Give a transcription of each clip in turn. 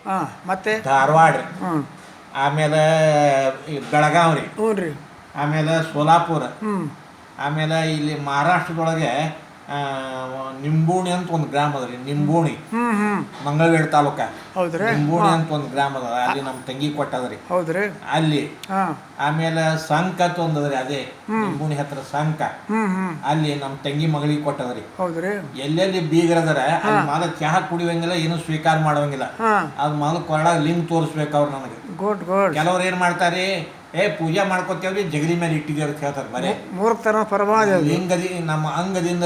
ಹಾಂ ಮತ್ತೆ ಧಾರವಾಡ, ಹ್ಞೂ ಆಮೇಲೆ ಬೆಳಗಾವಿ ರೀ, ಹ್ಞೂ ರೀ ಆಮೇಲೆ ಸೋಲಾಪುರ, ಹ್ಞೂ ಆಮೇಲೆ ಇಲ್ಲಿ ಮಹಾರಾಷ್ಟ್ರದೊಳಗೆ ನಿಂಬೂಣಿ ಅಂತ ಒಂದು ಗ್ರಾಮ ಅದ ರೀ. ನಿಂಬೂಣಿ, ಹ್ಞೂ ಹ್ಞೂ ಮಂಗಳವೇಡ್ ತಾಲೂಕ ಹೌದ್ರಿ ನಿಂಬೂಣಿ ಹಾಂ ಅಂತ ಒಂದು ಗ್ರಾಮ ಅದ, ಅಲ್ಲಿ ನಮ್ಮ ತಂಗಿ ಕೊಟ್ಟದ್ರಿ ಹೌದ್ರಿ ಅಲ್ಲಿ. ಹಾಂ ಆಮೇಲೆ ಸಂಕ ಅಂತ ಒಂದದ್ರಿ, ಅದೇ ನಿಂಬೂಣಿ ಹತ್ರ ಸಂಕ, ಹ್ಞೂ ಹ್ಞೂ ಅಲ್ಲಿ ನಮ್ಮ ತಂಗಿ ಮಗಳಿಗೆ ಕೊಟ್ಟದ್ರಿ. ಹೌದ್ರಿ ಎಲ್ಲೆಲ್ಲಿ ಬೀಗರದಾರ ಅಲ್ಲಿ ಮಾಲ ಚಹಾ ಕುಡಿಯೋಂಗಿಲ್ಲ, ಏನು ಸ್ವೀಕಾರ ಮಾಡೋಂಗಿಲ್ಲ. ಹಾಂ ಅದು ಮೊದಲು ಕೊರಳಾಗ ಲಿಂಗ್ ತೋರಿಸ್ಬೇಕು ಅವ್ರು ನನಗೆ. ಗುಡ್ ಗುಡ್ ಕೆಲವ್ರು ಏನು ಮಾಡ್ತಾರೆ, ಪೂಜೆ ಮಾಡ್ಕೊತೇವ್ರಿ ಜಗಲಿ ಮೇಲೆ ಇಟ್ಟಿದ್ದೇವೆ ಅಂತ ಹೇಳ್ತಾರೆ. ಬರೇ ಮೂರ್ಖತನ ಪರಮಾವಧಿ ಅದು. ಲಿಂಗದಿ ನಮ್ಮ ಅಂಗದಿಂದ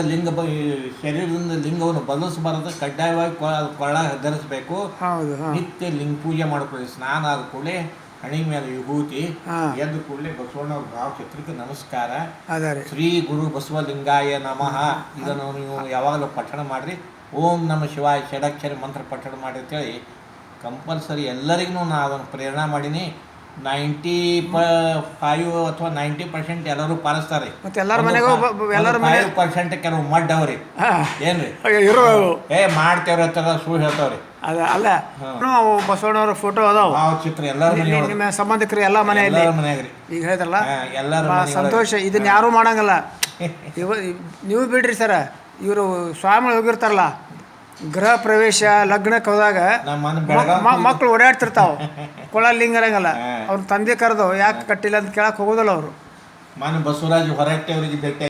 ಶರೀರದಿಂದ ಲಿಂಗವನ್ನು ಬದಲಿಸಬಾರದು, ಕಡ್ಡಾಯವಾಗಿ ಕೊರಳಾಗ ಧರಿಸಬೇಕು. ಹೌದು ಹಾಂ ನಿತ್ಯ ಲಿಂಗ ಪೂಜೆ ಮಾಡ್ಕೊಳ್ಳಿ. ಸ್ನಾನ ಆದ ಕೂಡಲೇ ಹಣಿ ಮೇಲೆ ವಿಭೂತಿ, ಹಾಂ ಎದ್ದು ಕೂಡಲೇ ಬಸವಣ್ಣವ್ರ ಭಾವಚಿತ್ರಕ್ಕೆ ನಮಸ್ಕಾರ, ಅದ ರೀ ಶ್ರೀ ಗುರು ಬಸವಲಿಂಗಾಯ ನಮಃ, ಇದನ್ನು ನೀವು ಯಾವಾಗಲೂ ಪಠಣ ಮಾಡಿರಿ. ಓಂ ನಮ ಶಿವಾಯ ಷಡಕ್ಷರಿ ಮಂತ್ರ ಪಠಣ ಮಾಡಿ ಅಂತೇಳಿ ಕಂಪಲ್ಸರಿ ಎಲ್ಲರಿಗೂ ನಾನು ಅದನ್ನು ಪ್ರೇರಣೆ ಮಾಡೀನಿ. 95 ಅಥವಾ 90% ಎಲ್ಲರೂ ಪಾಲಿಸ್ತಾರೆ. ಮತ್ತೆ ಎಲ್ಲರ ಮನೆಗೂ ಎಲ್ಲರ ಮನೆ 5% ಕೆಲವು ಮಡ್ ಅವ್ರಿ, ಹಾಂ ಏನ್ರಿ ಇರೋ ಮಾಡ್ತೇವ್ರಿ ಅಂತ ಸುಳ್ಳು ಹೇಳ್ತಾವ್ರಿ. ಅದ ಅಲ್ಲ ಅವು ಬಸವಣ್ಣವ್ರ ಫೋಟೋ ಅದಾವ, ಚಿತ್ರ ಎಲ್ಲರ ಮನೆಯೊಳಗೆ, ನಿಮ್ಮ ಸಂಬಂಧಿಕರು ಎಲ್ಲ ಮನೆಯಲ್ಲಿ ಎಲ್ಲರ ಮನೆಯಾಗ್ರಿ. ಈಗ ಹೇಳಿದ್ರಲ್ಲ ಎಲ್ಲರ ಭಾಳ ಸಂತೋಷ. ಇದನ್ನ ಯಾರೂ ಮಾಡಂಗಿಲ್ಲ. ನೀವು ಬಿಡ್ರಿ ಸರ, ಇವರು ಸ್ವಾಮಿಗಳು ಹೋಗಿರ್ತಾರಲ್ಲ ಗೃಹ ಪ್ರವೇಶ ಲಗ್ನಕ್ಕೆ ಹೋದಾಗ ಮಕ್ಕಳು ಓಡಾಡ್ತಿರ್ತಾವ, ಕೊಳ ಲಿಂಗರಂಗಲ್ಲ, ಅವ್ರ ತಂದೆ ಕರೆದು ಯಾಕೆ ಕಟ್ಟಿಲ್ಲ ಅಂತ ಕೇಳಕ್ಕೆ ಹೋಗೋದಿಲ್ಲ ಅವರು. ಬಸವರಾಜ್ ಹೊರಟ್ಟೆ ಅವರಿಗೆ ಭೇಟಿ